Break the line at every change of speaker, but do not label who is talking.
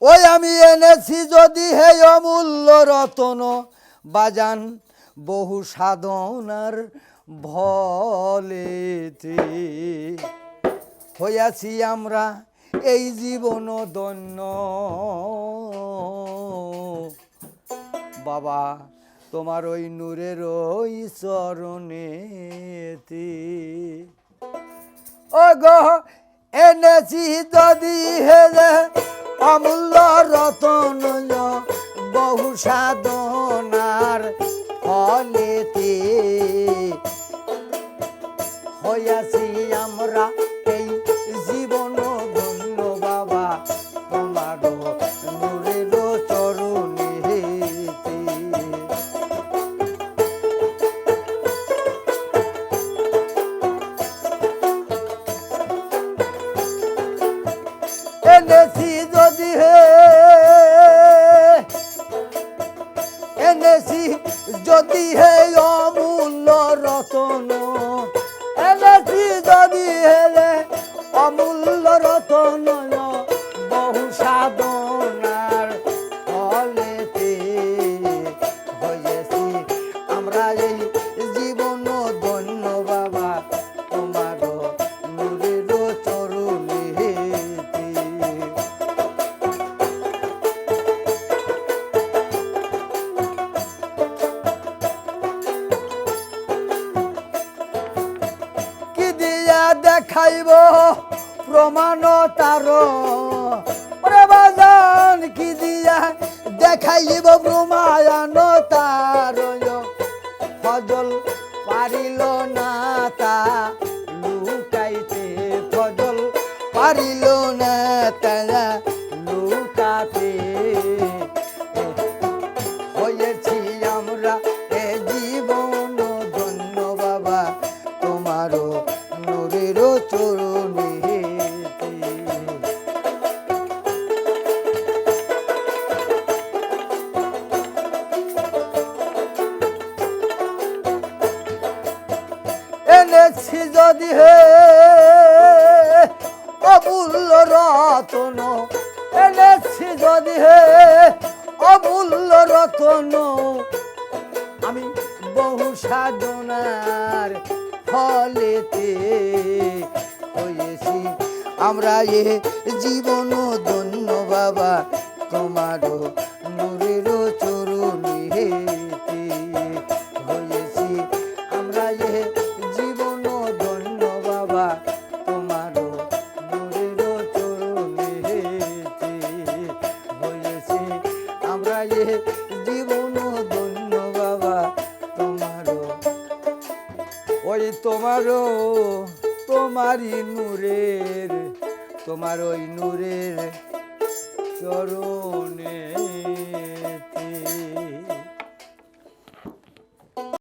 ওই আমি এনেছি যদি হে অমূল্য রতন বাজান বহু সাধনার ভলেতে হইয়াছি আমরা এই জীবন ধন্য বাবা তোমার ওই নূরের ওই চরণেতে ও গো এনেছি যদি হেলে অমূল্য রতন বহু সাধনার ফলেতে হইয়াছি আমরা এই জীবন ধন্য বাবা তোমার নূরের চরণেতে এনেছি যদি হে এনেছি যদি হে অমূল্য রতন এনেছি যদি হেলে অমূল্য রতন বহু সাধনার ফলেতে হয়েছি আমরা এই জীবন ধন্য বাবা তোমার নূরের চরণেতে দেখাইব প্রমাণ তার বাজান কি দিয়া দেখাইব প্রমাণ তার ফজল পারিল না তা লুকাইতে ফজল পারিল না তা লুকাতে হয়েছি আমরা এ জীবন ধন্য বাবা তোমারও নূরের চরণেতে এনেছি যদি হে অমূল্য রতন এনেছি যদি হে অমূল্য রতন আমি বহু সাধনার ফলেতে হয়েছি আমরা এ জীবন ধন্য বাবা তোমার নূরের চরণেতে হয়েছি আমরা এ জীবন ধন্য বাবা তোমার নূরের চরণেতে হয়েছি আমরা এ জীবন ধন্য বাবা তোমার ওই তোমারও তোমারই নূরের তোমার ওই নূরের চরণেতে।